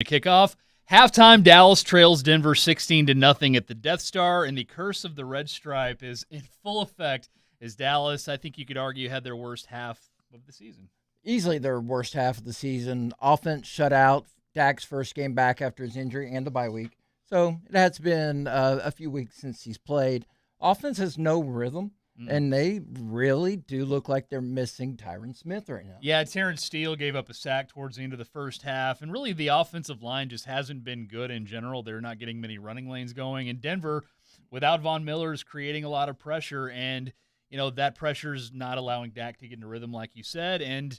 To kick off, halftime Dallas trails Denver 16-0 at the Death Star, and the curse of the red stripe is in full effect as Dallas, I think you could argue, had their worst half of the season. Easily their worst half of the season. Offense shut out. Dak's first game back after his injury and the bye week. So it has been a few weeks since he's played. Offense has no rhythm. And they really do look like they're missing Tyron Smith right now. Yeah, Terrence Steele gave up a sack towards the end of the first half, and really the offensive line just hasn't been good in general. They're not getting many running lanes going. And Denver, without Von Miller, is creating a lot of pressure, and that pressure's not allowing Dak to get into rhythm, like you said. And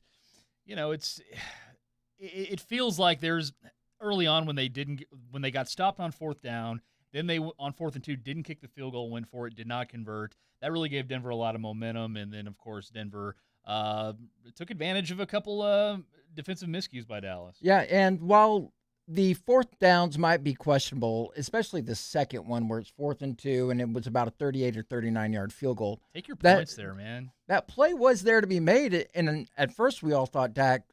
it feels like there's early on when they got stopped on fourth down. Then they, on 4th and 2, didn't kick the field goal, went for it, did not convert. That really gave Denver a lot of momentum. And then, of course, Denver took advantage of a couple defensive miscues by Dallas. Yeah, and while the fourth downs might be questionable, especially the second one where it's 4th and 2 and it was about a 38 or 39-yard field goal. Take your points there, man. That play was there to be made. And at first we all thought Dak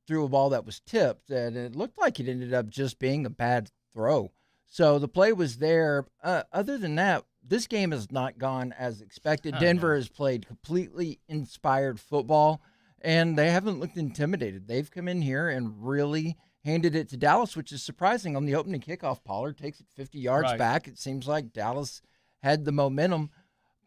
threw a ball that was tipped, and it looked like it ended up just being a bad throw. So the play was there. Other than that, this game has not gone as expected. Denver has played completely inspired football, and they haven't looked intimidated. They've come in here and really handed it to Dallas, which is surprising. On the opening kickoff, Pollard takes it 50 yards back. It seems like Dallas had the momentum.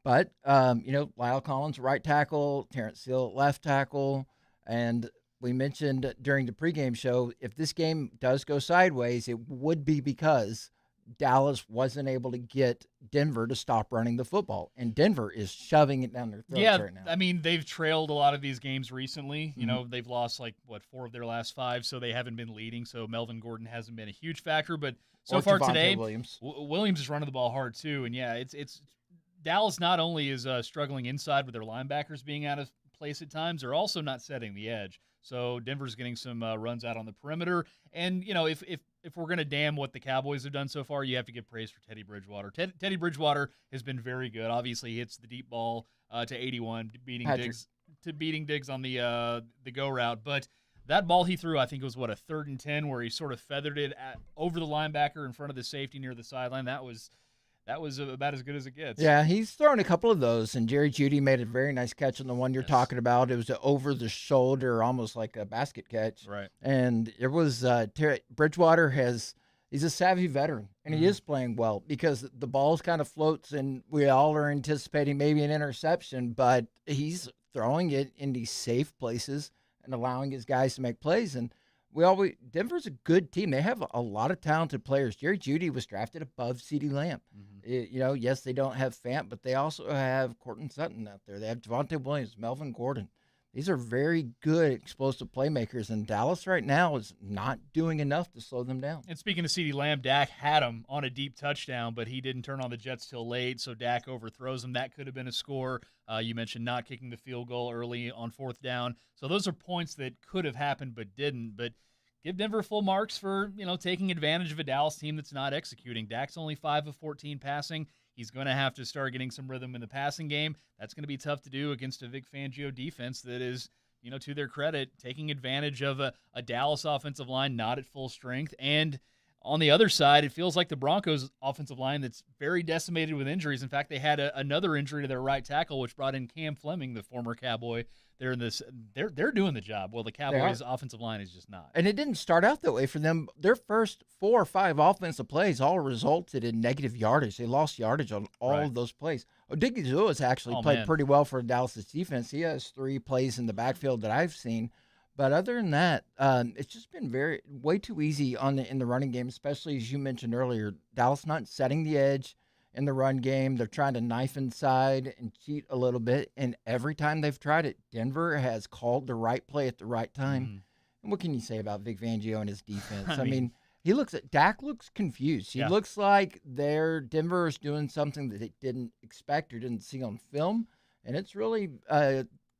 But, Lyle Collins, right tackle, Terrence Steele, left tackle, and we mentioned during the pregame show, if this game does go sideways, it would be because Dallas wasn't able to get Denver to stop running the football. And Denver is shoving it down their throats right now. I mean, they've trailed a lot of these games recently. They've lost, 4 of their last 5, so they haven't been leading. So Melvin Gordon hasn't been a huge factor. But so far today, Williams is running the ball hard too. And, it's Dallas not only is struggling inside with their linebackers being out of place at times, they're also not setting the edge. So Denver's getting some runs out on the perimeter. And, if we're going to damn what the Cowboys have done so far, you have to give praise for Teddy Bridgewater. Teddy Bridgewater has been very good. Obviously, he hits the deep ball to 81, beating Diggs on the go route. But that ball he threw, I think it was, a 3rd and 10, where he sort of feathered it over the linebacker in front of the safety near the sideline. That was about as good as it gets. Yeah, he's thrown a couple of those, and Jerry Jeudy made a very nice catch on the one you're talking about. It was an over-the-shoulder, almost like a basket catch. Right. And it was Bridgewater he's a savvy veteran, and he is playing well because the ball kind of floats, and we all are anticipating maybe an interception, but he's throwing it in these safe places and allowing his guys to make plays. And Denver's a good team. They have a lot of talented players. Jerry Jeudy was drafted above CeeDee Lamb. Yes, they don't have Fant, but they also have Courtland Sutton out there. They have Javonte Williams, Melvin Gordon. These are very good explosive playmakers, and Dallas right now is not doing enough to slow them down. And speaking of CeeDee Lamb, Dak had him on a deep touchdown, but he didn't turn on the Jets till late, so Dak overthrows him. That could have been a score. You mentioned not kicking the field goal early on 4th down. So those are points that could have happened but didn't. But give Denver full marks for, taking advantage of a Dallas team that's not executing. Dak's only 5 of 14 passing. He's going to have to start getting some rhythm in the passing game. That's going to be tough to do against a Vic Fangio defense that is, to their credit, taking advantage of a Dallas offensive line not at full strength. And on the other side, it feels like the Broncos offensive line that's very decimated with injuries. In fact, they had another injury to their right tackle, which brought in Cam Fleming, the former Cowboy. They're doing the job. Well, the Cowboys' offensive line is just not. And it didn't start out that way for them. Their first 4 or 5 offensive plays all resulted in negative yardage. They lost yardage on all of those plays. Odighizuwa has actually played pretty well for Dallas' defense. He has 3 plays in the backfield that I've seen. But other than that, it's just been way too easy in the running game, especially as you mentioned earlier. Dallas not setting the edge in the run game. They're trying to knife inside and cheat a little bit. And every time they've tried it, Denver has called the right play at the right time. And what can you say about Vic Fangio and his defense? I mean, Dak looks confused. He looks like Denver is doing something that they didn't expect or didn't see on film. And it's really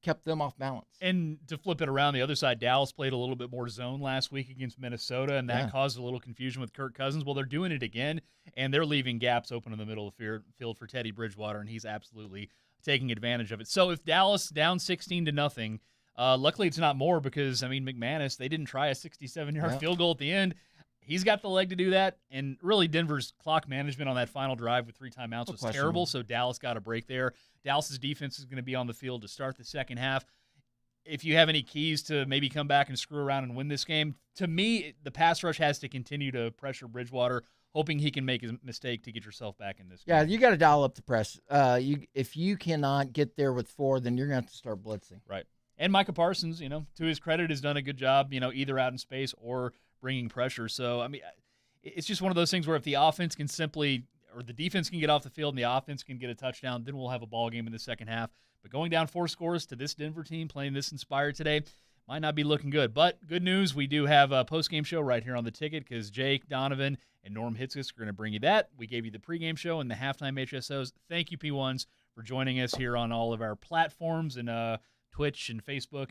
kept them off balance. And to flip it around, the other side, Dallas played a little bit more zone last week against Minnesota, and that caused a little confusion with Kirk Cousins. Well, they're doing it again, and they're leaving gaps open in the middle of the field for Teddy Bridgewater, and he's absolutely taking advantage of it. So if Dallas down 16-0, luckily it's not more because, McManus, they didn't try a 67-yard field goal at the end. he's got the leg to do that. And really, Denver's clock management on that final drive with 3 timeouts was terrible, so Dallas got a break there. Dallas's defense is going to be on the field to start the second half. If you have any keys to maybe come back and screw around and win this game, to me, the pass rush has to continue to pressure Bridgewater, hoping he can make a mistake to get yourself back in this game. Yeah, you got to dial up the press. If you cannot get there with 4, then you're going to have to start blitzing. Right. And Micah Parsons, to his credit, has done a good job, either out in space or bringing pressure. So, I mean, it's just one of those things where if the offense can or the defense can get off the field and the offense can get a touchdown, then we'll have a ball game in the second half. But going down 4 scores to this Denver team playing this inspired today might not be looking good. But good news, we do have a post-game show right here on the ticket because Jake Donovan and Norm Hitzis are going to bring you that. We gave you the pregame show and the halftime HSOs. Thank you, P1s, for joining us here on all of our platforms and Twitch and Facebook